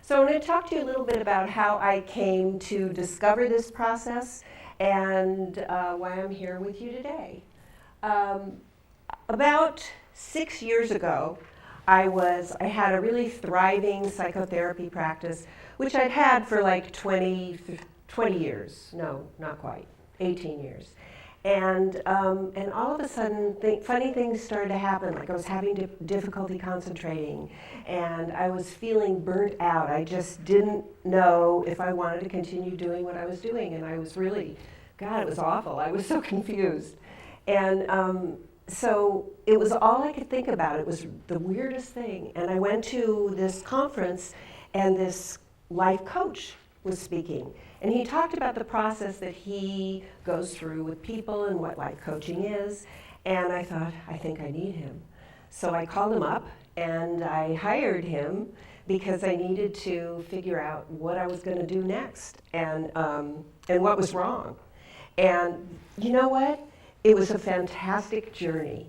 So I'm going to talk to you a little bit about how I came to discover this process and why I'm here with you today. About 6 years ago, I had a really thriving psychotherapy practice, which I'd had for like 20 years. No, not quite, 18 years. And all of a sudden, funny things started to happen. Like I was having difficulty concentrating, and I was feeling burnt out. I just didn't know if I wanted to continue doing what I was doing, and I was really, God, it was awful. I was so confused. And so it was all I could think about. It was the weirdest thing. And I went to this conference, and this life coach was speaking. And he talked about the process that he goes through with people and what life coaching is. And I thought, I think I need him. So I called him up and I hired him because I needed to figure out what I was going to do next and what was wrong. And you know what? It was a fantastic journey.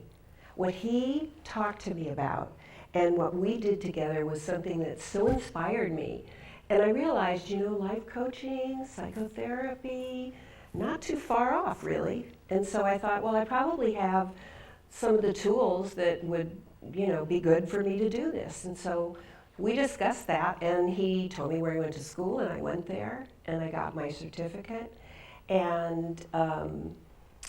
What he talked to me about and what we did together was something that so inspired me. And I realized, life coaching, psychotherapy, not too far off, really. And so I thought, well, I probably have some of the tools that would, be good for me to do this. And so we discussed that, and he told me where he went to school, and I went there, and I got my certificate. And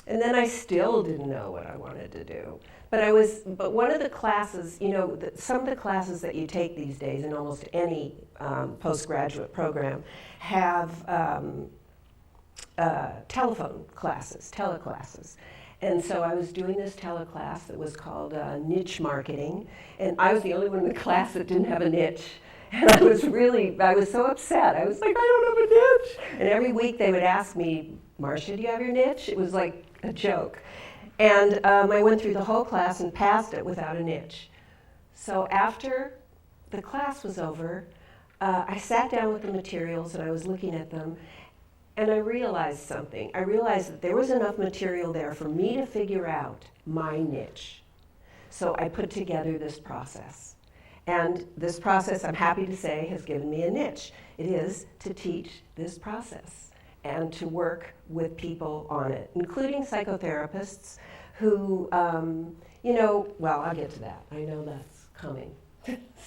then I still didn't know what I wanted to do. But one of the classes, some of the classes that you take these days in almost any postgraduate program have teleclasses. And so I was doing this teleclass that was called niche marketing, and I was the only one in the class that didn't have a niche. And I was so upset. I was like, I don't have a niche. And every week they would ask me, Marcia, do you have your niche? It was like a joke. And I went through the whole class and passed it without a niche. So after the class was over, I sat down with the materials and I was looking at them, and I realized something. I realized that there was enough material there for me to figure out my niche. So I put together this process. And this process, I'm happy to say, has given me a niche. It is to teach this process and to work with people on it, including psychotherapists who, well, I'll get to that. I know that's coming.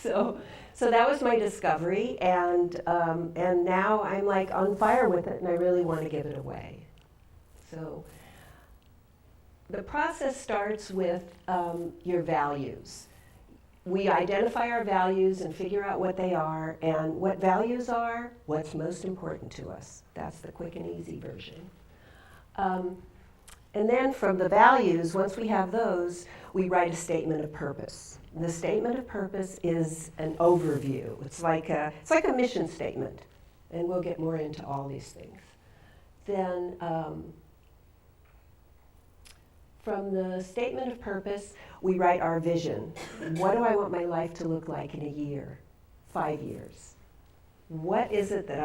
So that was my discovery, and now I'm like on fire with it, and I really want to give it away. So the process starts with your values. We identify our values and figure out what they are, and what values are, what's most important to us. That's the quick and easy version. And then from the values, once we have those, we write a statement of purpose. And the statement of purpose is an overview. It's like a mission statement, and we'll get more into all these things. Then from the statement of purpose, we write our vision. What do I want my life to look like in a year, 5 years? What is it that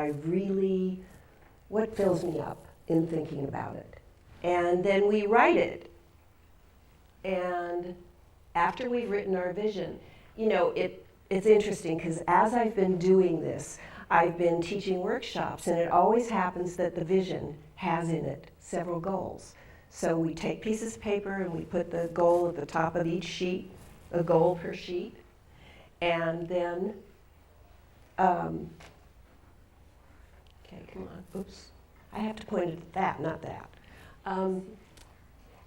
what fills me up in thinking about it? And then we write it. And after we've written our vision, it's interesting because as I've been doing this, I've been teaching workshops, and it always happens that the vision has in it several goals. So we take pieces of paper and we put the goal at the top of each sheet, a goal per sheet, and then, okay, come on, oops. I have to point it at that, not that. And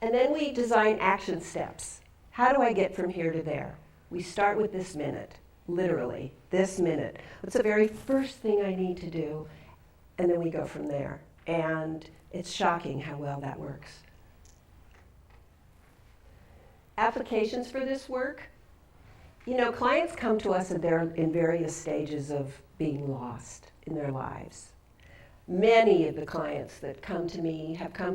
then we design action steps. How do I get from here to there? We start with this minute, literally, this minute. What's the very first thing I need to do? And then we go from there. And it's shocking how well that works. Applications for this work. Clients come to us and they're in various stages of being lost in their lives. Many of the clients that have come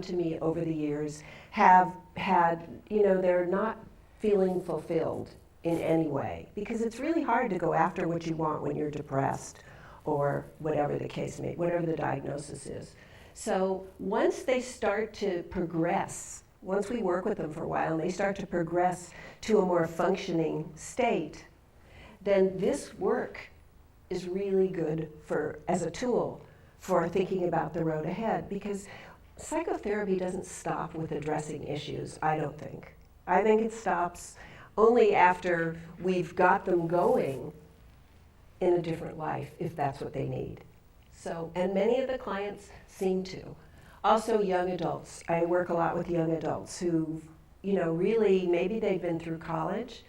to me over the years have had, they're not feeling fulfilled in any way, because it's really hard to go after what you want when you're depressed or whatever the case may be, whatever the diagnosis is. So once they start to progress, once we work with them for a while and they start to progress to a more functioning state, then this work is really good as a tool for thinking about the road ahead, because psychotherapy doesn't stop with addressing issues, I don't think. I think it stops only after we've got them going in a different life, if that's what they need. So, and many of the clients seem to. Also young adults. I work a lot with young adults who, really, maybe they've been through college,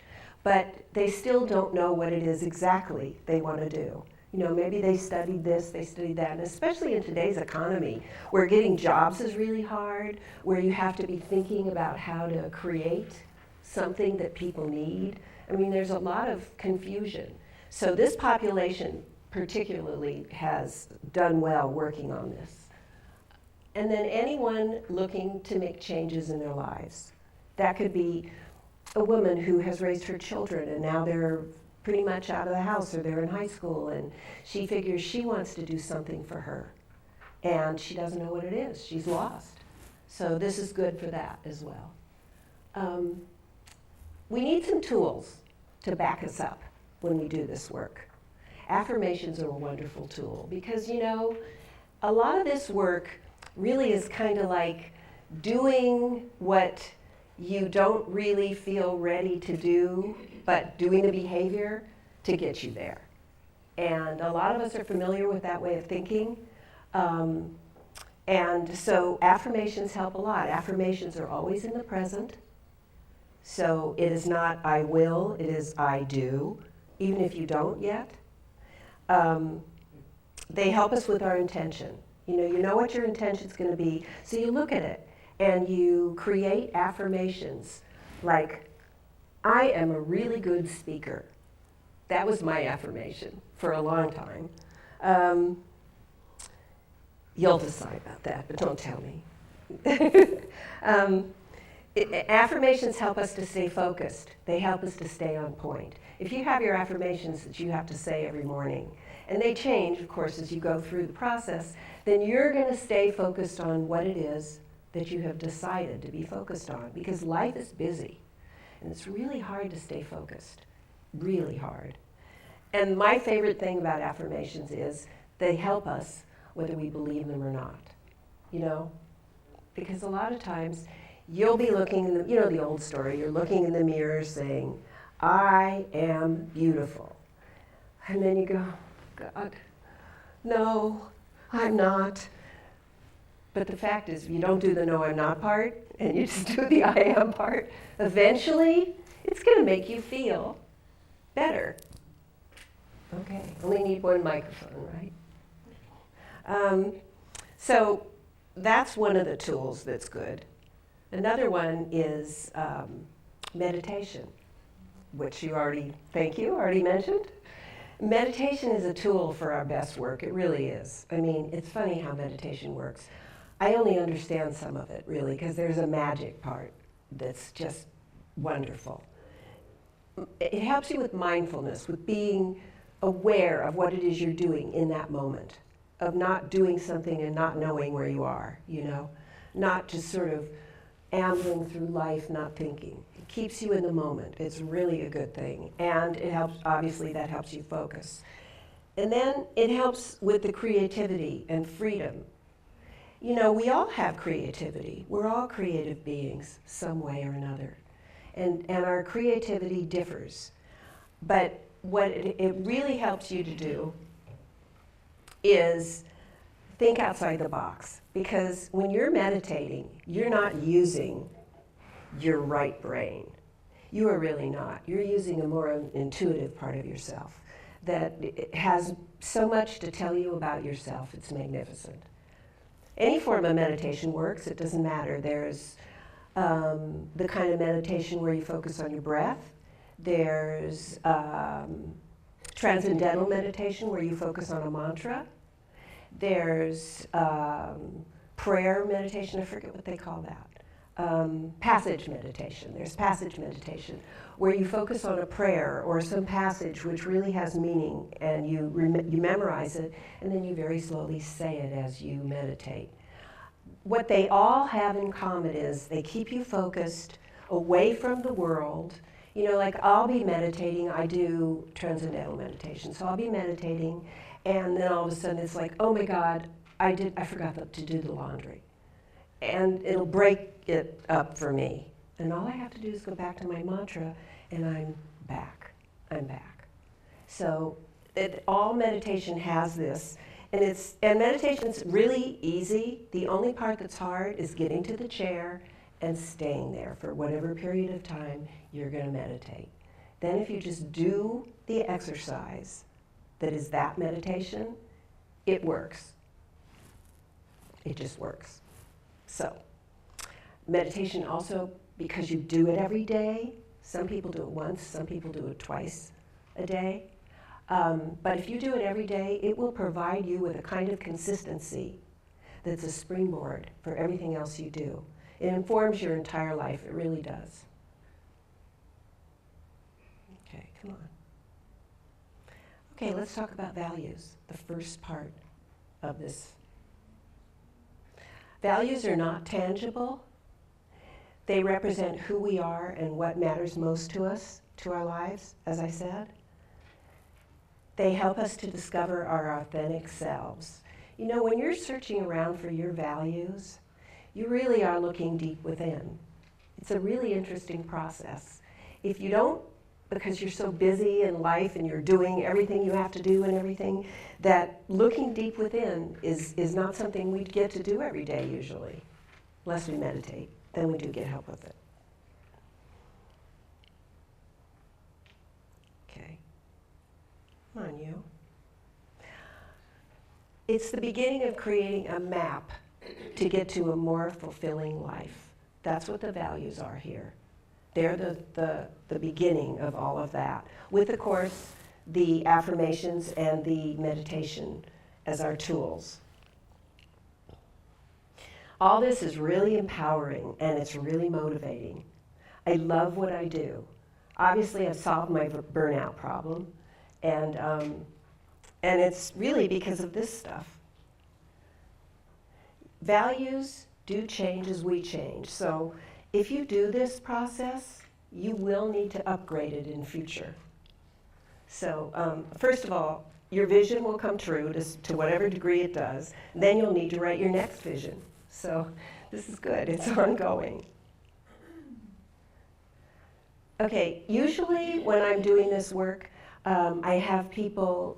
but they still don't know what it is exactly they want to do. Maybe they studied this, they studied that, and especially in today's economy, where getting jobs is really hard, where you have to be thinking about how to create something that people need. I mean, there's a lot of confusion. So this population particularly has done well working on this. And then anyone looking to make changes in their lives. That could be a woman who has raised her children and now they're pretty much out of the house, or they're in high school, and she figures she wants to do something for her. And she doesn't know what it is. She's lost. So this is good for that as well. We need some tools to back us up when we do this work. Affirmations are a wonderful tool because, a lot of this work really is kind of like doing what you don't really feel ready to do, but doing the behavior to get you there. And a lot of us are familiar with that way of thinking. And so affirmations help a lot. Affirmations are always in the present. So it is not I will, it is I do, even if you don't yet. They help us with our intention. You know what your intention is going to be, so you look at it and you create affirmations like, I am a really good speaker. That was my affirmation for a long time. You'll decide about that, but don't tell me. Affirmations help us to stay focused. They help us to stay on point. If you have your affirmations that you have to say every morning, and they change, of course, as you go through the process, then you're going to stay focused on what it is that you have decided to be focused on, because life is busy, and it's really hard to stay focused, really hard. And my favorite thing about affirmations is they help us whether we believe them or not, because a lot of times you'll be looking in the old story, you're looking in the mirror saying, I am beautiful. And then you go, God, no, I'm not. But the fact is, if you don't do the no, I'm not part, and you just do the I am part, eventually it's going to make you feel better. Okay, only need one microphone, right? So that's one of the tools that's good. Another one is meditation, which you already mentioned. Meditation is a tool for our best work. It really is. I mean, it's funny how meditation works. I only understand some of it, really, because there's a magic part that's just wonderful. It helps you with mindfulness, with being aware of what it is you're doing in that moment, of not doing something and not knowing where you are, not just sort of ambling through life, not thinking. It keeps you in the moment. It's really a good thing. And it helps, obviously, that helps you focus. And then it helps with the creativity and freedom. We all have creativity. We're all creative beings, some way or another. And our creativity differs. But what it really helps you to do is think outside the box. Because when you're meditating, you're not using your right brain. You are really not. You're using a more intuitive part of yourself that has so much to tell you about yourself. It's magnificent. Any form of meditation works. It doesn't matter. There's the kind of meditation where you focus on your breath. There's transcendental meditation where you focus on a mantra. There's prayer meditation, I forget what they call that. Passage meditation. There's passage meditation where you focus on a prayer or some passage which really has meaning, and you memorize it, and then you very slowly say it as you meditate. What they all have in common is they keep you focused away from the world. You know, like I'll be meditating, I do transcendental meditation, so I'll be meditating, and then all of a sudden it's like, oh my God, I forgot to do the laundry. And it'll break it up for me. And all I have to do is go back to my mantra, and I'm back. So all meditation has this, and meditation's really easy. The only part that's hard is getting to the chair and staying there for whatever period of time you're going to meditate. Then if you just do the exercise that is that meditation, it works. It just works. So, meditation also, because you do it every day, some people do it once, some people do it twice a day. But if you do it every day, it will provide you with a kind of consistency that's a springboard for everything else you do. It informs your entire life, it really does. Okay, come on. Okay, let's talk about values, the first part of this. Values are not tangible. They represent who we are and what matters most to us, to our lives, as I said. They help us to discover our authentic selves. You know, when you're searching around for your values, you really are looking deep within. It's a really interesting process. If you don't, because you're so busy in life and you're doing everything you have to do and everything, that looking deep within is not something we get to do every day usually, unless we meditate. Then we do get help with it. Okay. Come on, you. It's the beginning of creating a map to get to a more fulfilling life. That's what the values are here. They're the beginning of all of that. With, of course, the affirmations and the meditation as our tools. All this is really empowering and it's really motivating. I love what I do. Obviously, I've solved my burnout problem, and it's really because of this stuff. Values do change as we change. So if you do this process, you will need to upgrade it in future. So first of all, your vision will come true to whatever degree it does. Then you'll need to write your next vision. So this is good. It's ongoing. Okay, usually when I'm doing this work, I have people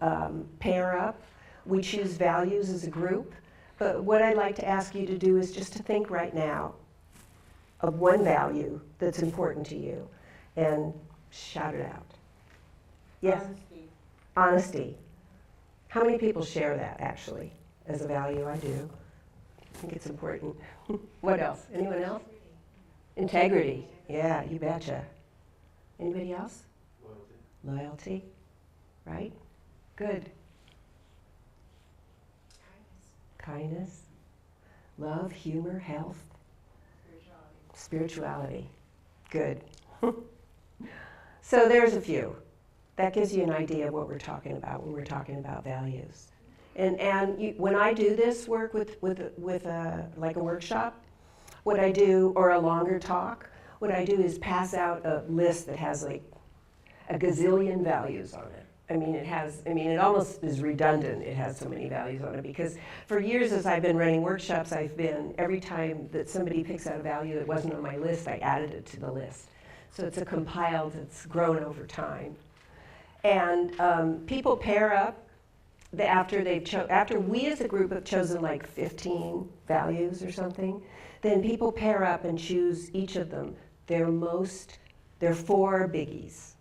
pair up. We choose values as a group. But what I'd like to ask you to do is just to think right now of one value that's important to you and shout it out. Yes? Honesty. How many people share that, actually, as a value? I do. I think it's important. What else? Anyone else? Integrity. Yeah, you betcha. Anybody else? Loyalty. Right? Good. Kindness. Love, humor, health. Spirituality. Good. So there's a few. That gives you an idea of what we're talking about when we're talking about values. And when I do this work with like a workshop, what I do, or a longer talk, what I do is pass out a list that has like a gazillion values on it. It almost is redundant. It has so many values on it because for years as I've been running workshops, every time that somebody picks out a value that wasn't on my list, I added it to the list. So it's it's grown over time. And people pair up after we as a group have chosen like 15 values or something, then people pair up and choose each of them, their 4 biggies.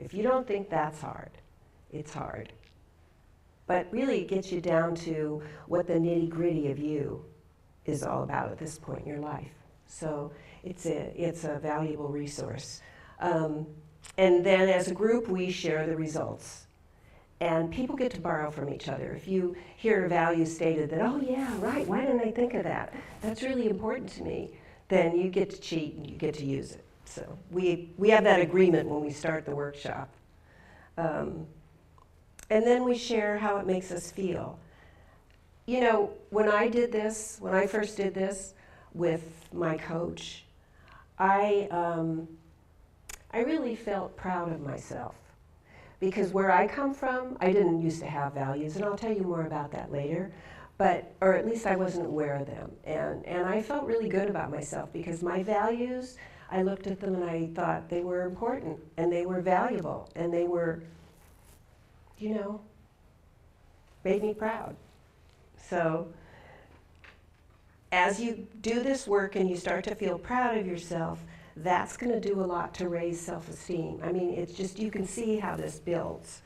If you don't think that's hard, it's hard. But really it gets you down to what the nitty-gritty of you is all about at this point in your life. So it's a valuable resource. And then as a group, we share the results. And people get to borrow from each other. If you hear a value stated that, oh yeah, right, why didn't I think of that? That's really important to me. Then you get to cheat and you get to use it. So we have that agreement when we start the workshop. And then we share how it makes us feel. You know, when I first did this with my coach, I I really felt proud of myself. Because where I come from, I didn't used to have values, and I'll tell you more about that later, or at least I wasn't aware of them. And I felt really good about myself because my values, I looked at them and I thought they were important, and they were valuable, and they were, made me proud. So, as you do this work and you start to feel proud of yourself, that's going to do a lot to raise self-esteem. I mean, it's just, you can see how this builds.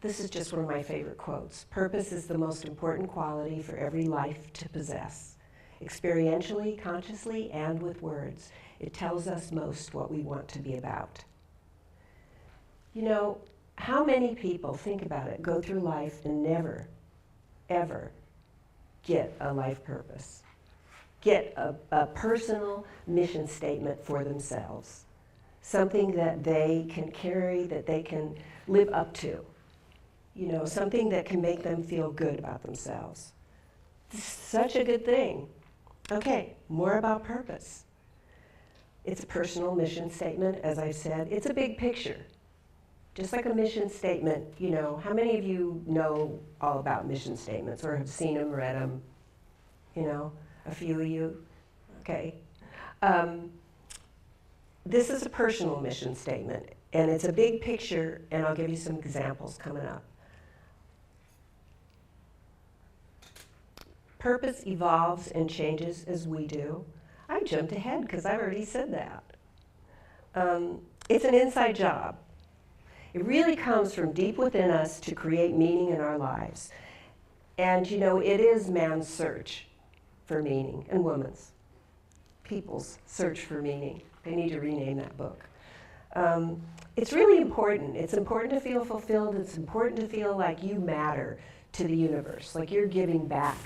This is just one of my favorite quotes. Purpose is the most important quality for every life to possess. Experientially, consciously, and with words, it tells us most what we want to be about. How many people, think about it, go through life and never, ever get a life purpose? Get a personal mission statement for themselves, something that they can carry, that they can live up to, something that can make them feel good about themselves. This is such a good thing. Okay, more about purpose. It's a personal mission statement, as I said. It's a big picture. Just like a mission statement, how many of you know all about mission statements or have seen them, read them, A few of you? Okay. This is a personal mission statement, and it's a big picture, and I'll give you some examples coming up. Purpose evolves and changes as we do. I jumped ahead because I've already said that. It's an inside job. It really comes from deep within us to create meaning in our lives. And it is man's search for meaning, and woman's, people's search for meaning. They need to rename that book. It's really important. It's important to feel fulfilled. It's important to feel like you matter to the universe, like you're giving back.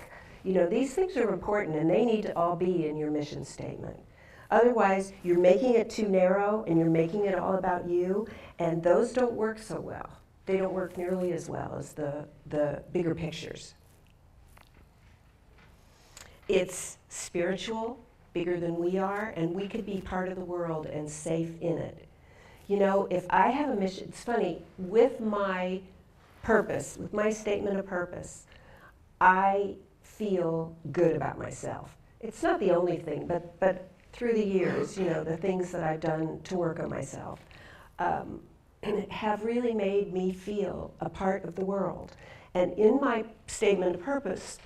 These things are important, and they need to all be in your mission statement. Otherwise, you're making it too narrow, and you're making it all about you, and those don't work so well. They don't work nearly as well as the bigger pictures. It's spiritual, bigger than we are, and we could be part of the world and safe in it. If I have a mission, it's funny, with my purpose, with my statement of purpose, I feel good about myself. It's not the only thing, but through the years, the things that I've done to work on myself have really made me feel a part of the world. And in my statement of purpose,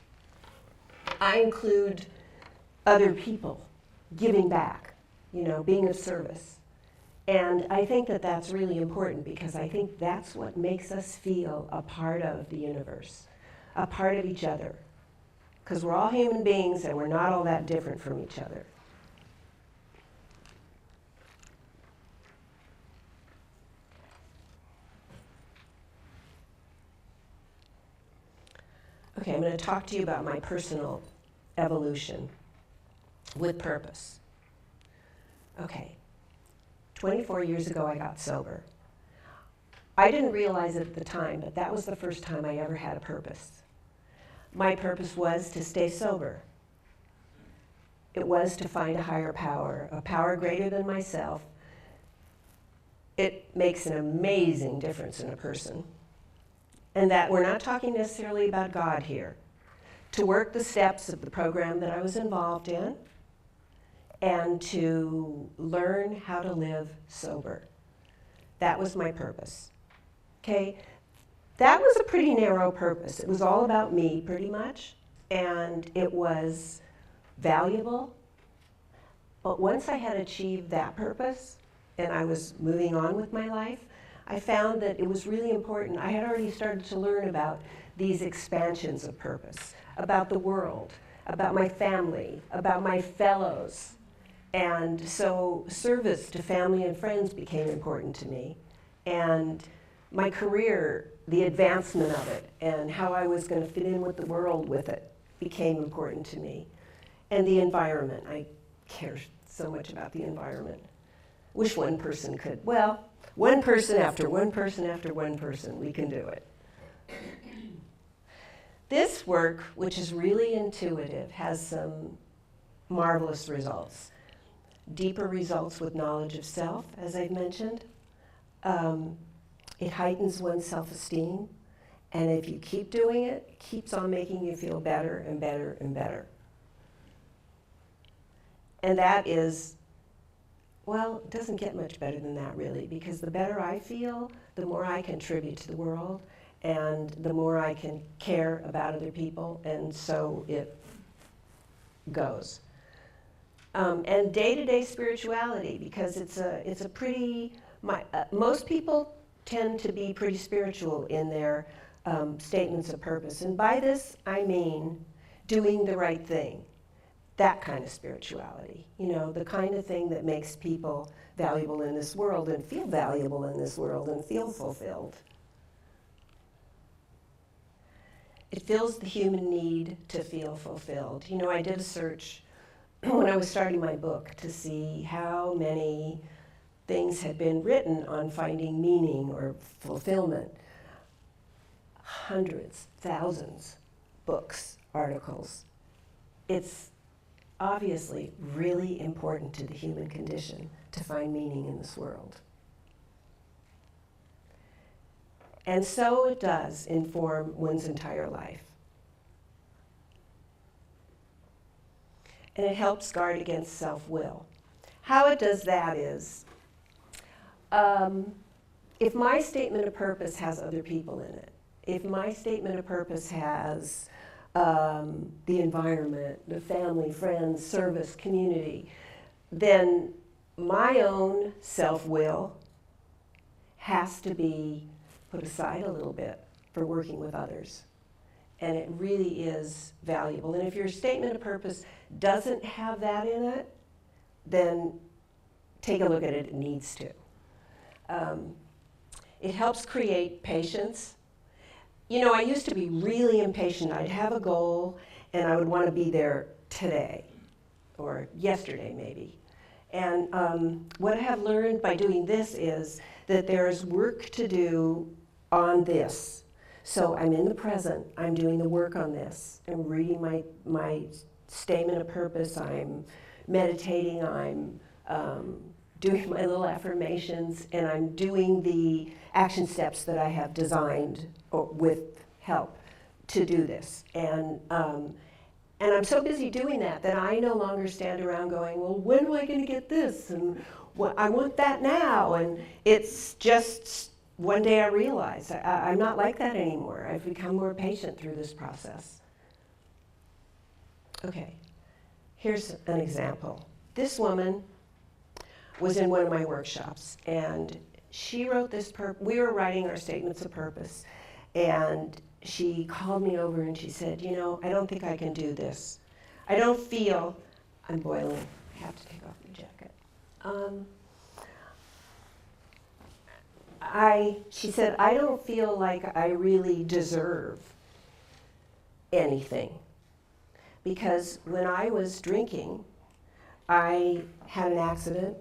I include other people, giving back, being of service. And I think that that's really important because I think that's what makes us feel a part of the universe, a part of each other. Because we're all human beings and we're not all that different from each other. Okay, I'm going to talk to you about my personal evolution with purpose. Okay, 24 years ago I got sober. I didn't realize it at the time, but that was the first time I ever had a purpose. My purpose was to stay sober. It was to find a higher power, a power greater than myself. It makes an amazing difference in a person. And that we're not talking necessarily about God here. To work the steps of the program that I was involved in and to learn how to live sober. That was my purpose. Okay? That was a pretty narrow purpose. It was all about me, pretty much, and it was valuable. But once I had achieved that purpose and I was moving on with my life, I found that it was really important. I had already started to learn about these expansions of purpose, about the world, about my family, about my fellows. And so service to family and friends became important to me. And my career, the advancement of it, and how I was going to fit in with the world with it became important to me. And the environment, I care so much about the environment. Wish one person could. Well, one person after one person after one person, we can do it. This work, which is really intuitive, has some marvelous results. deeper results with knowledge of self, as I've mentioned. It heightens one's self-esteem, and if you keep doing it, it keeps on making you feel better and better and better. And that is, well, it doesn't get much better than that, really, because the better I feel, the more I contribute to the world, and the more I can care about other people, and so it goes. And day-to-day spirituality, because it's a pretty, most people tend to be pretty spiritual in their statements of purpose. And by this, I mean doing the right thing. That kind of spirituality, you know, the kind of thing that makes people valuable in this world and feel valuable in this world and feel fulfilled. It fills the human need to feel fulfilled. You know, I did a search when I was starting my book to see how many things had been written on finding meaning or fulfillment. Hundreds, thousands, books, articles. It's obviously really important to the human condition to find meaning in this world. And so it does inform one's entire life. And it helps guard against self-will. How it does that is, if my statement of purpose has other people in it, if my statement of purpose has the environment, the family, friends, service, community, then my own self-will has to be put aside a little bit for working with others. And it really is valuable. And if your statement of purpose doesn't have that in it, then take a look at it. It needs to. It helps create patience. You know, I used to be really impatient. I'd have a goal, and I would want to be there today, or yesterday maybe. And what I have learned by doing this is that there's work to do on this. So I'm in the present, I'm doing the work on this. I'm reading my statement of purpose, I'm meditating, I'm doing my little affirmations, and I'm doing the action steps that I have designed with help to do this. And I'm so busy doing that I no longer stand around going, well, when am I going to get this? And I want that now. And it's just one day I realized I'm not like that anymore. I've become more patient through this process. Okay, here's an example. This woman was in one of my workshops, and she wrote this, we were writing our statements of purpose, and she called me over and she said, you know, I don't think I can do this. I don't feel, I'm boiling, I have to take off my jacket. She said, I don't feel like I really deserve anything. Because when I was drinking, I had an accident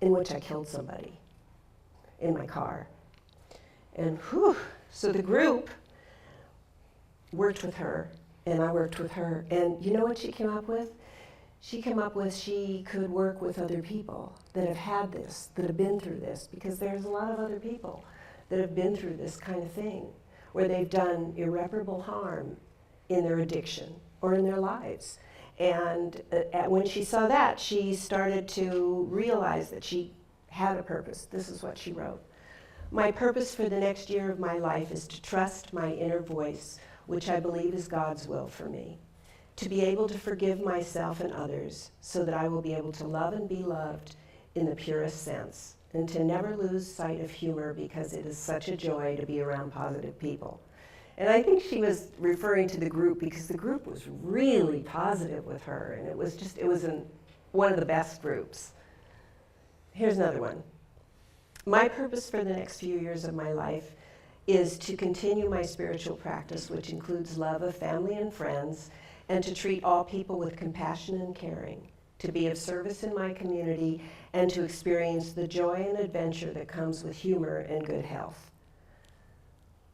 in which I killed somebody in my car. And whew, so the group worked with her, and I worked with her. And you know what she came up with? She came up with she could work with other people that have had this, that have been through this, because there's a lot of other people that have been through this kind of thing, where they've done irreparable harm in their addiction or in their lives. And when she saw that, she started to realize that she had a purpose. This is what she wrote. My purpose for the next year of my life is to trust my inner voice, which I believe is God's will for me. To be able to forgive myself and others so that I will be able to love and be loved in the purest sense, and to never lose sight of humor because it is such a joy to be around positive people. And I think she was referring to the group because the group was really positive with her, and it was one of the best groups. Here's another one. My purpose for the next few years of my life is to continue my spiritual practice, which includes love of family and friends, and to treat all people with compassion and caring, to be of service in my community, and to experience the joy and adventure that comes with humor and good health.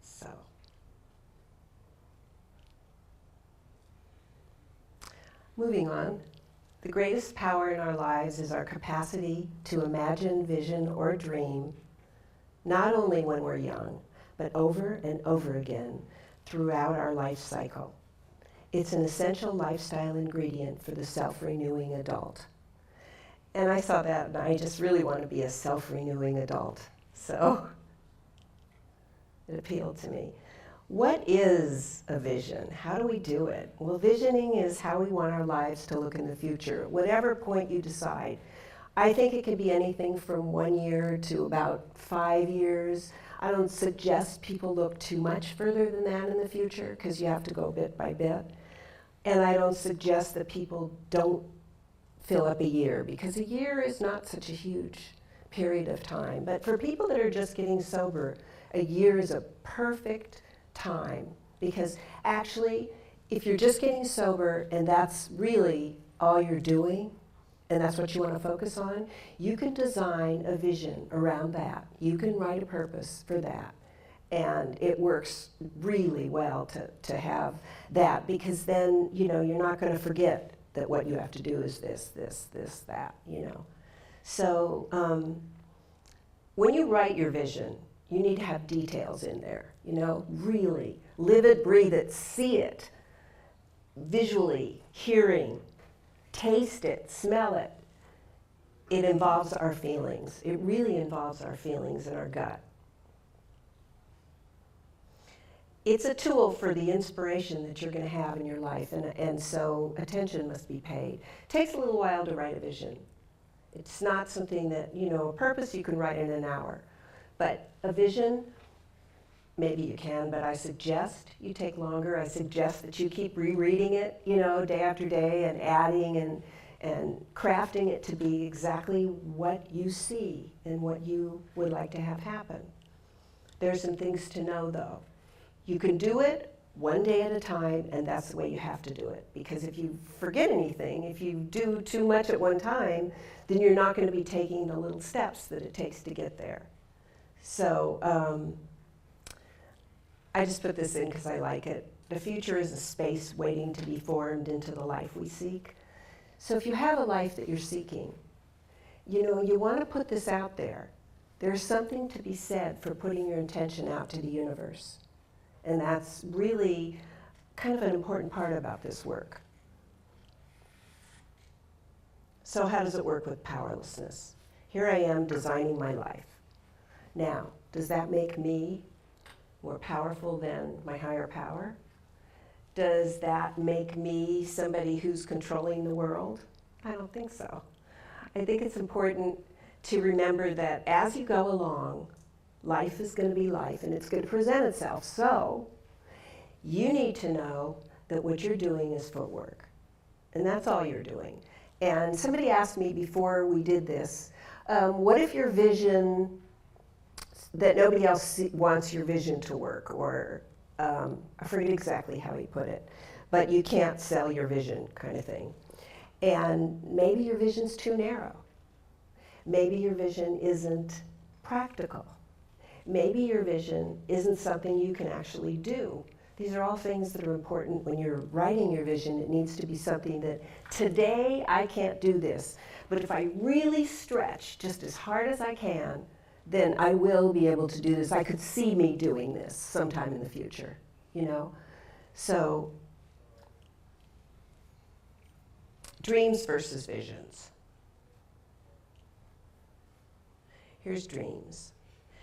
So, moving on. The greatest power in our lives is our capacity to imagine, vision, or dream, not only when we're young, but over and over again throughout our life cycle. It's an essential lifestyle ingredient for the self-renewing adult. And I saw that, and I just really want to be a self-renewing adult. So it appealed to me. What is a vision? How do we do it? Well, visioning is how we want our lives to look in the future, whatever point you decide. I think it can be anything from 1 year to about 5 years. I don't suggest people look too much further than that in the future, because you have to go bit by bit. And I don't suggest that people don't fill up a year, because a year is not such a huge period of time. But for people that are just getting sober, a year is a perfect time, because actually, if you're just getting sober and that's really all you're doing, and that's what you want to focus on, you can design a vision around that. You can write a purpose for that. And it works really well to have that, because then, you're not going to forget that what you have to do is this, that, So when you write your vision, you need to have details in there, really live it, breathe it, see it, visually, hearing, taste it, smell it. It involves our feelings. It really involves our feelings and our gut. It's a tool for the inspiration that you're going to have in your life, and so attention must be paid. It takes a little while to write a vision. It's not something that, a purpose you can write in an hour. But a vision, maybe you can, but I suggest you take longer. I suggest that you keep rereading it, day after day, and adding and crafting it to be exactly what you see and what you would like to have happen. There's some things to know, though. You can do it one day at a time, and that's the way you have to do it. Because if you forget anything, if you do too much at one time, then you're not going to be taking the little steps that it takes to get there. So I just put this in because I like it. The future is a space waiting to be formed into the life we seek. So if you have a life that you're seeking, you want to put this out there. There's something to be said for putting your intention out to the universe. And that's really kind of an important part about this work. So how does it work with powerlessness? Here I am designing my life. Now, does that make me more powerful than my higher power? Does that make me somebody who's controlling the world? I don't think so. I think it's important to remember that as you go along, life is going to be life, and it's going to present itself. So you need to know that what you're doing is footwork, and that's all you're doing. And somebody asked me before we did this, what if your vision, that nobody else wants your vision to work, or I forget exactly how he put it, but you can't sell your vision kind of thing. And maybe your vision's too narrow. Maybe your vision isn't practical. Maybe your vision isn't something you can actually do. These are all things that are important when you're writing your vision. It needs to be something that, today I can't do this, but if I really stretch just as hard as I can, then I will be able to do this. I could see me doing this sometime in the future, So, dreams versus visions. Here's dreams.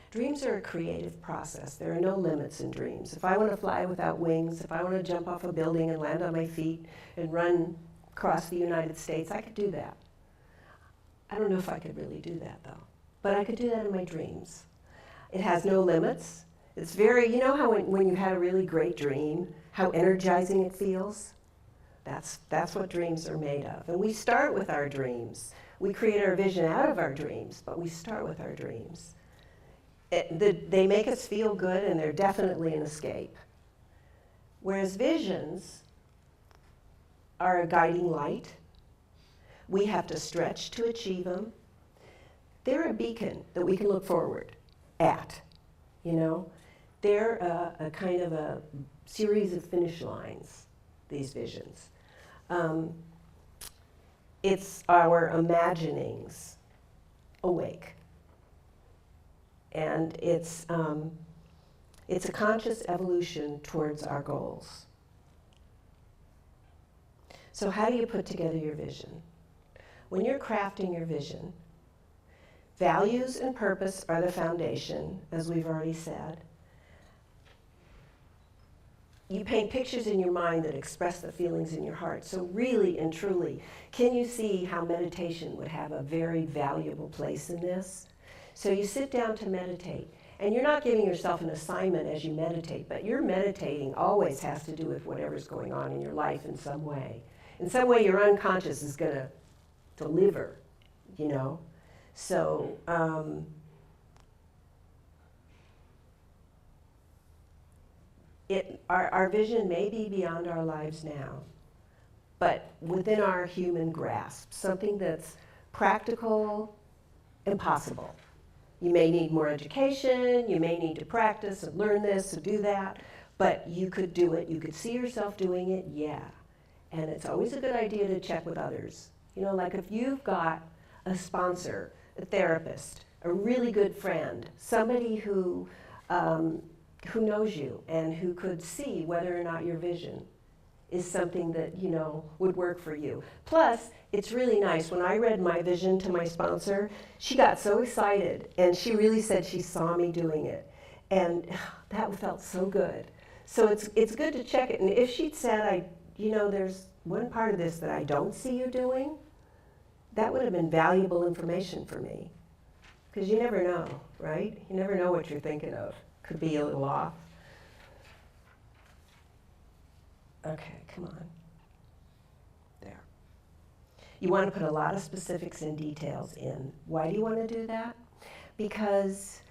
Dreams are a creative process. There are no limits in dreams. If I want to fly without wings, if I want to jump off a building and land on my feet and run across the United States, I could do that. I don't know if I could really do that, though. But I could do that in my dreams. It has no limits. It's very, how when you had a really great dream, how energizing it feels? That's what dreams are made of. And we start with our dreams. We create our vision out of our dreams, but we start with our dreams. They make us feel good, and they're definitely an escape. Whereas visions are a guiding light. We have to stretch to achieve them. They're a beacon that we can look forward at, They're a kind of a series of finish lines, these visions. It's our imaginings awake. And it's a conscious evolution towards our goals. So how do you put together your vision? When you're crafting your vision, values and purpose are the foundation, as we've already said. You paint pictures in your mind that express the feelings in your heart. So really and truly, can you see how meditation would have a very valuable place in this? So you sit down to meditate, and you're not giving yourself an assignment as you meditate, but your meditating always has to do with whatever's going on in your life in some way. In some way, your unconscious is going to deliver, you know? So, our vision may be beyond our lives now, but within our human grasp, something that's practical and possible. You may need more education, you may need to practice and learn this and do that, but you could do it. You could see yourself doing it, yeah. And it's always a good idea to check with others. You know, like if you've got a sponsor, a therapist, a really good friend, somebody who knows you and who could see whether or not your vision is something that, you know, would work for you. Plus, it's really nice. When I read my vision to my sponsor, she got so excited, and she really said she saw me doing it. And that felt so good. So it's good to check it. And if she'd said, you know, there's one part of this that I don't see you doing, that would have been valuable information for me. Because you never know, right? You never know what you're thinking of. Could be a little off. Okay, come on. There. You want to put a lot of specifics and details in. Why do you want to do that? Because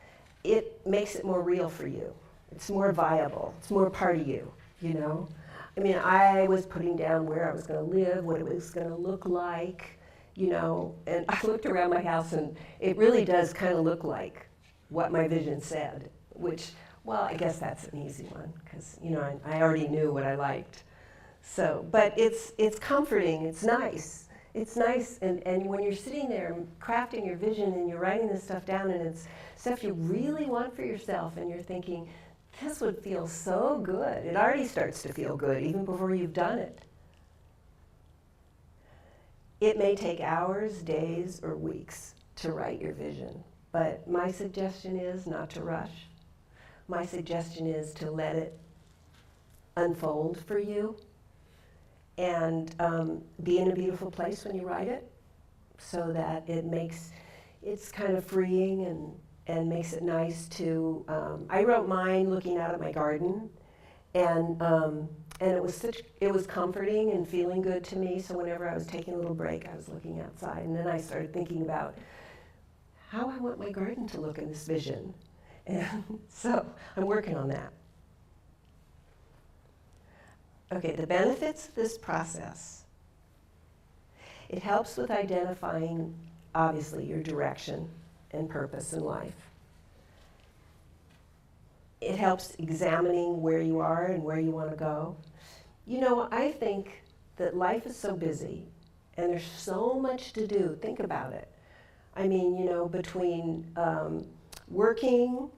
it makes it more real for you. It's more viable. It's more part of you, you know? I mean, I was putting down where I was going to live, what it was going to look like, you know, and I looked around my house, and it really does kind of look like what my vision said, which, well, I guess that's an easy one, because, you know, I already knew what I liked. So, but it's comforting, it's nice. It's nice, and when you're sitting there crafting your vision and you're writing this stuff down, and it's stuff you really want for yourself, and you're thinking, this would feel so good. It already starts to feel good even before you've done it. It may take hours, days, or weeks to write your vision, but my suggestion is not to rush. My suggestion is to let it unfold for you and be in a beautiful place when you write it, so that it's kind of freeing and makes it nice to, I wrote mine looking out at my garden, and it was comforting and feeling good to me, so whenever I was taking a little break, I was looking outside, and then I started thinking about how I want my garden to look in this vision. And so I'm working on that. Okay, the benefits of this process. It helps with identifying, obviously, your direction and purpose in life. It helps examining where you are and where you want to go. You know, I think that life is so busy and there's so much to do. Think about it. I mean, you know, between working,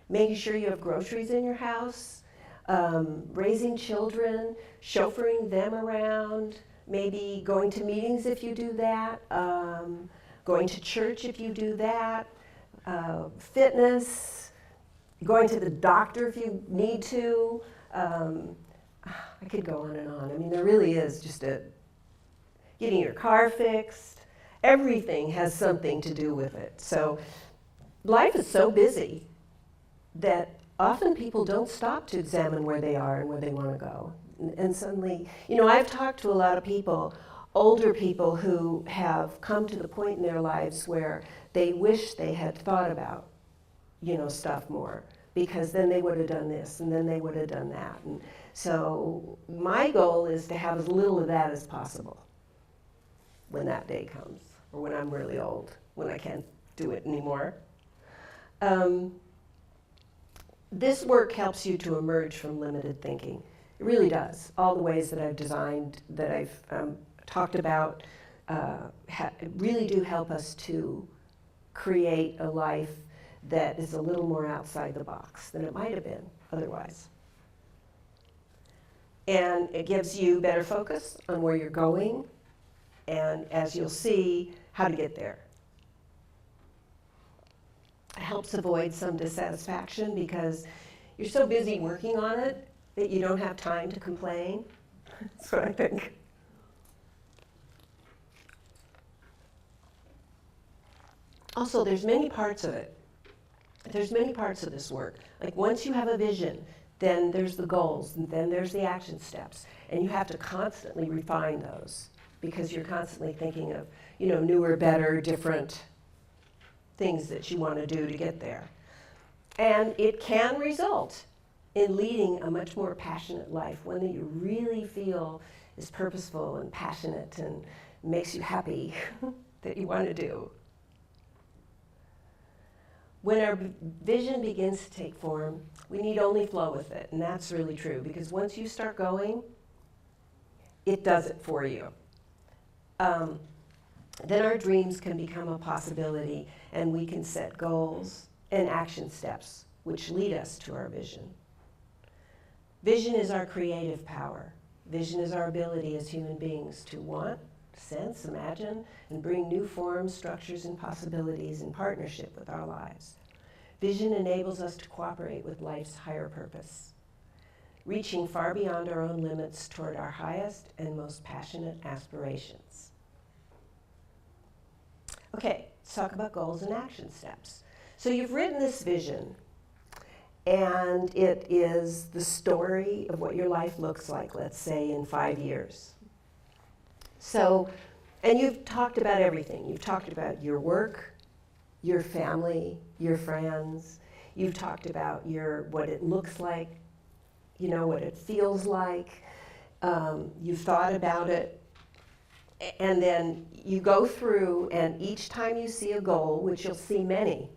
making sure you have groceries in your house, raising children, chauffeuring them around, maybe going to meetings if you do that, going to church if you do that, fitness, going to the doctor if you need to. I could go on and on. I mean, there really is just getting your car fixed. Everything has something to do with it. So life is so busy that often people don't stop to examine where they are and where they want to go. And suddenly, you know, I've talked to a lot of people, older people who have come to the point in their lives where they wish they had thought about, you know, stuff more, because then they would have done this and then they would have done that. And so my goal is to have as little of that as possible when that day comes, or when I'm really old, when I can't do it anymore. This work helps you to emerge from limited thinking. It really does. All the ways that I've designed, that I've talked about, really do help us to create a life that is a little more outside the box than it might have been otherwise. And it gives you better focus on where you're going, and as you'll see, how to get there. It helps avoid some dissatisfaction because you're so busy working on it that you don't have time to complain. That's what I think. Also, there's many parts of it. There's many parts of this work. Like once you have a vision, then there's the goals, and then there's the action steps. And you have to constantly refine those because you're constantly thinking of, newer, better, different things that you want to do to get there. And it can result in leading a much more passionate life, one that you really feel is purposeful and passionate and makes you happy that you want to do. When our vision begins to take form, we need only flow with it, and that's really true, because once you start going, it does it for you. Then our dreams can become a possibility, and we can set goals and action steps which lead us to our vision. Vision is our creative power. Vision is our ability as human beings to want, sense, imagine, and bring new forms, structures, and possibilities in partnership with our lives. Vision enables us to cooperate with life's higher purpose, reaching far beyond our own limits toward our highest and most passionate aspirations. Okay, let's talk about goals and action steps. So you've written this vision, and it is the story of what your life looks like, let's say, in 5 years. So, and you've talked about everything. You've talked about your work, your family, your friends. You've talked about what it looks like, what it feels like. You've thought about it. And then you go through, and each time you see a goal, which you'll see many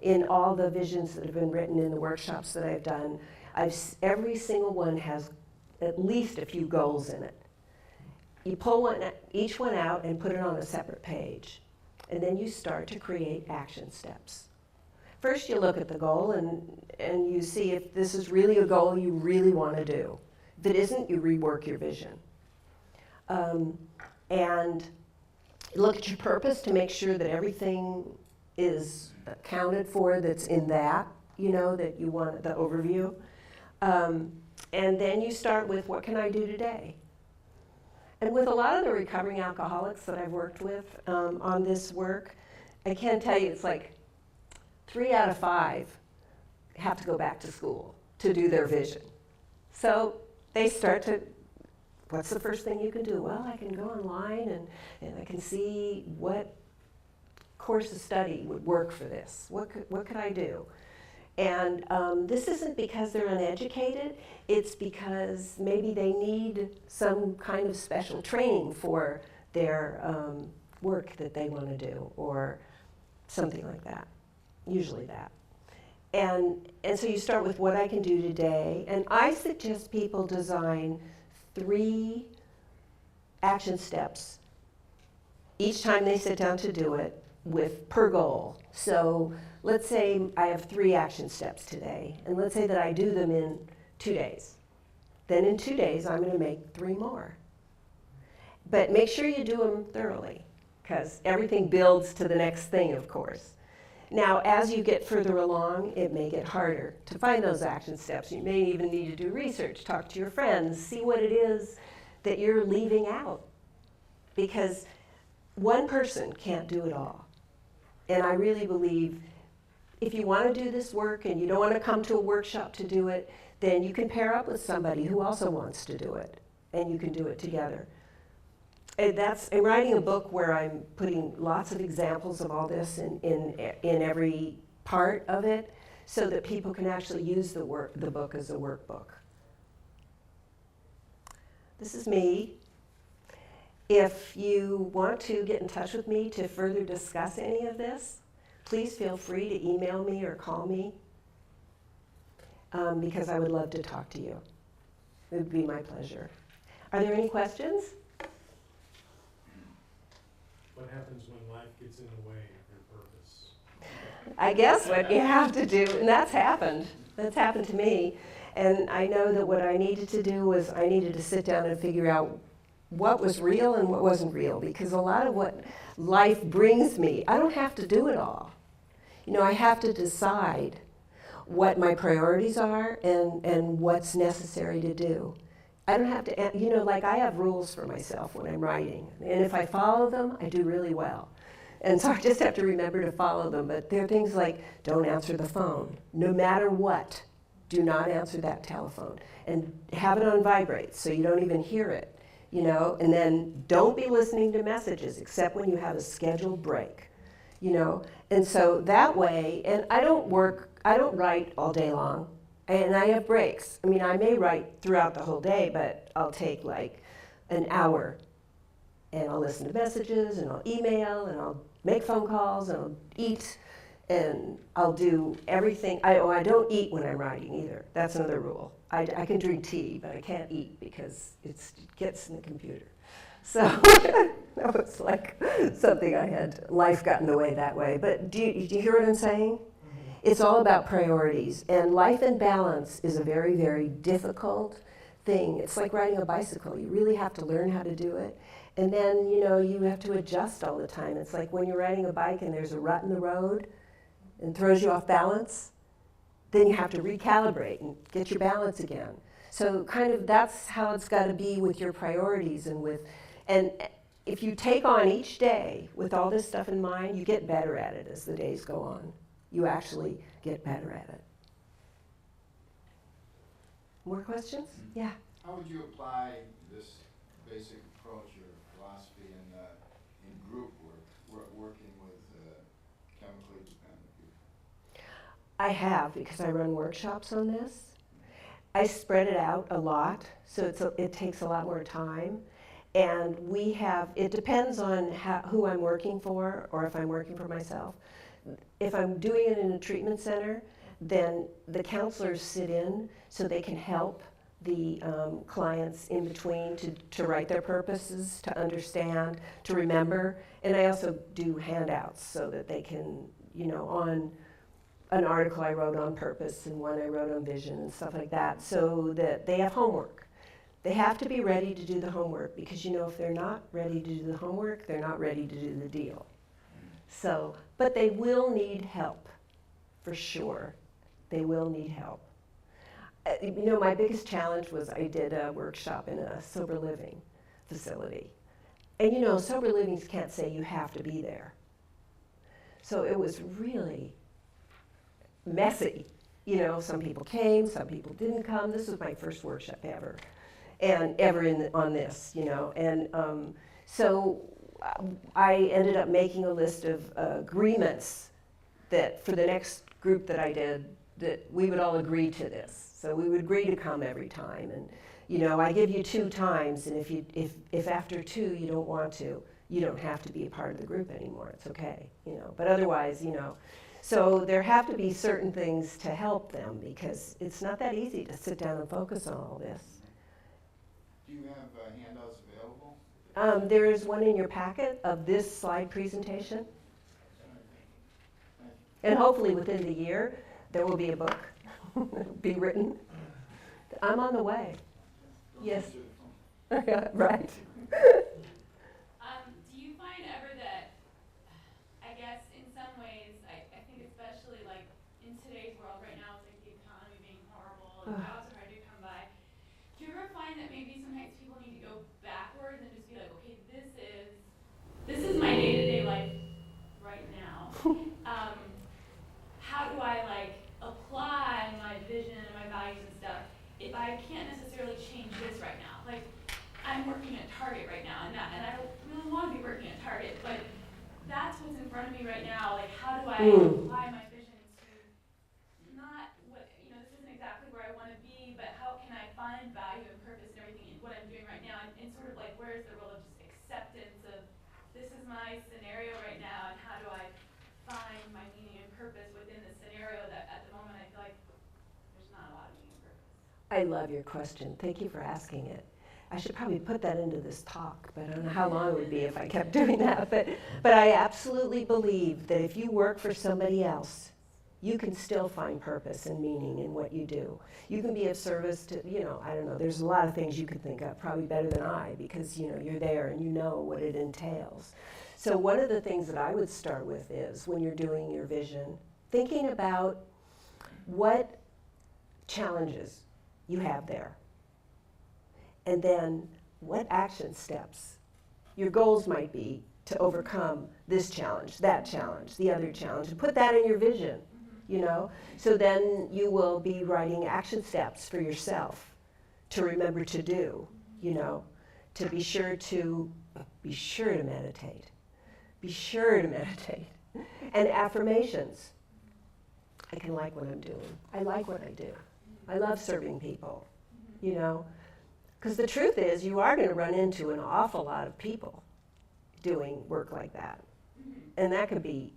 in all the visions that have been written in the workshops that I've done, every single one has at least a few goals in it. You pull each one out and put it on a separate page. And then you start to create action steps. First you look at the goal and you see if this is really a goal you really want to do. If it isn't, you rework your vision. And look at your purpose to make sure that everything is accounted for that's in that, that you want, the overview. And then you start with, what can I do today? And with a lot of the recovering alcoholics that I've worked with on this work, I can tell you it's like 3 out of 5 have to go back to school to do their vision. So they start to, what's the first thing you can do? Well, I can go online and I can see what course of study would work for this. What could I do? And this isn't because they're uneducated, it's because maybe they need some kind of special training for their work that they want to do, or something like that, usually that. And so you start with what I can do today, and I suggest people design 3 action steps each time they sit down to do it per goal. So let's say I have 3 action steps today, and let's say that I do them in 2 days. Then in 2 days, I'm going to make 3 more. But make sure you do them thoroughly, because everything builds to the next thing, of course. Now, as you get further along, it may get harder to find those action steps. You may even need to do research, talk to your friends, see what it is that you're leaving out. Because one person can't do it all. And I really believe if you want to do this work and you don't want to come to a workshop to do it, then you can pair up with somebody who also wants to do it, and you can do it together. And I'm writing a book where I'm putting lots of examples of all this in every part of it, so that people can actually use the book as a workbook. This is me. If you want to get in touch with me to further discuss any of this, please feel free to email me or call me, because I would love to talk to you. It would be my pleasure. Are there any questions? What happens when life gets in the way of your purpose? I guess what you have to do, and that's happened to me, and I know that what I needed to do was I needed to sit down and figure out what was real and what wasn't real, because a lot of what life brings me, I don't have to do it all. You know, I have to decide what my priorities are and what's necessary to do. I don't have to, you know, like I have rules for myself when I'm writing, and if I follow them, I do really well. And so I just have to remember to follow them. But there are things like don't answer the phone. No matter what, do not answer that telephone. And have it on vibrate so you don't even hear it, you know. And then don't be listening to messages except when you have a scheduled break, you know. And so that way, and I don't write all day long. And I have breaks. I mean, I may write throughout the whole day, but I'll take like an hour and I'll listen to messages and I'll email and I'll make phone calls and I'll eat and I'll do everything. I don't eat when I'm writing either. That's another rule. I can drink tea, but I can't eat because it gets in the computer. So that was like something I had, life got in the way that way. But do you hear what I'm saying? It's all about priorities. And life and balance is a very, very difficult thing. It's like riding a bicycle. You really have to learn how to do it. And then, you know, you have to adjust all the time. It's like when you're riding a bike and there's a rut in the road and throws you off balance, then you have to recalibrate and get your balance again. So kind of that's how it's got to be with your priorities and if you take on each day with all this stuff in mind, you get better at it as the days go on. You actually get better at it. More questions? Yeah. How would you apply this basic approach or philosophy in group work, working with chemically dependent people? I have, because I run workshops on this. I spread it out a lot, so it takes a lot more time. And it depends on who I'm working for or if I'm working for myself. If I'm doing it in a treatment center, then the counselors sit in so they can help the clients in between to write their purposes, to understand, to remember. And I also do handouts so that they can, you know, on an article I wrote on purpose and one I wrote on vision and stuff like that, so that they have homework. They have to be ready to do the homework because, you know, if they're not ready to do the homework, they're not ready to do the deal. So, but they will need help, for sure. They will need help. You know, my biggest challenge was I did a workshop in a sober living facility. And you know, sober livings can't say you have to be there. So it was really messy. You know, some people came, some people didn't come. This was my first workshop ever. And ever on this, you know. And so I ended up making a list of agreements that for the next group that I did, that we would all agree to this. So we would agree to come every time. And, you know, I give you 2 times, and if after 2 you don't want to, you don't have to be a part of the group anymore. It's okay, you know. But otherwise, you know. So there have to be certain things to help them because it's not that easy to sit down and focus on all this. Do you have handouts available? There is one in your packet of this slide presentation. And hopefully within the year, there will be a book be written. I'm on the way. Don't Yes. answer the phone. Right. Do you find ever that, I guess in some ways, I think especially like in today's world right now, it's like the economy being horrible and jobs are hard to come by. Do you ever find that maybe sometimes people need to go backwards and just be like, okay, this is my day-to-day life right now. How do I like apply my vision and my values and stuff if I can't necessarily change this right now? Like I'm working at Target right now and I don't really want to be working at Target, but that's what's in front of me right now. Like how do I apply my vision to not what, you know, this isn't exactly where I want to be, but how can I find value and purpose and everything in what I'm doing right now, and sort of like where's the role of just acceptance of this is my scenario right now and how do I find my meaning and purpose within the scenario that at the moment I feel like there's not a lot of meaning and purpose. I love your question. Thank you for asking it. I should probably put that into this talk, but I don't know how long it would be if I kept doing that. But I absolutely believe that if you work for somebody else, you can still find purpose and meaning in what you do. You can be of service to, I don't know, there's a lot of things you could think of, probably better than I, because, you're there and you know what it entails. So one of the things that I would start with is, when you're doing your vision, thinking about what challenges you have there. And then what action steps? Your goals might be to overcome this challenge, that challenge, the other challenge, and put that in your vision, So then you will be writing action steps for yourself to remember to do, to be sure to meditate. Be sure to meditate. And affirmations. I can like what I'm doing. I like what I do. I love serving people, Because the truth is, you are going to run into an awful lot of people doing work like that. And that could be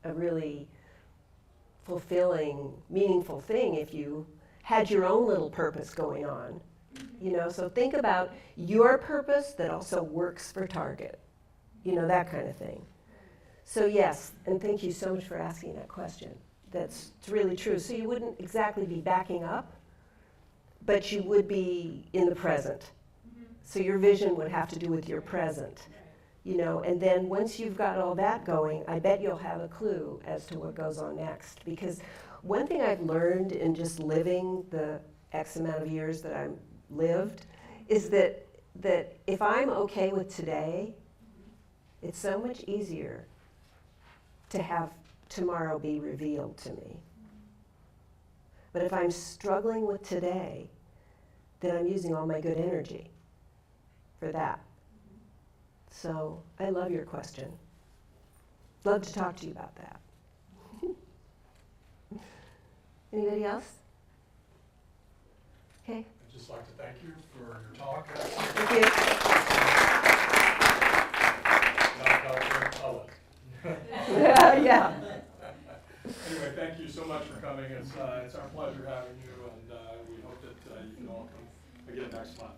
a really fulfilling, meaningful thing if you had your own little purpose going on. So think about your purpose that also works for Target. That kind of thing. So yes, and thank you so much for asking that question. It's really true. So you wouldn't exactly be backing up, but you would be in the present. So your vision would have to do with your present, and then once you've got all that going, I bet you'll have a clue as to what goes on next. Because one thing I've learned in just living the X amount of years that I've lived is that if I'm okay with today, it's so much easier to have tomorrow be revealed to me. But if I'm struggling with today, then I'm using all my good energy for that. So I love your question. Love to talk to you about that. Anybody else? Okay. I'd just like to thank you for your talk. Thank you. Yeah. Anyway, thank you so much for coming. It's our pleasure having you, and we hope that you can all come again next month.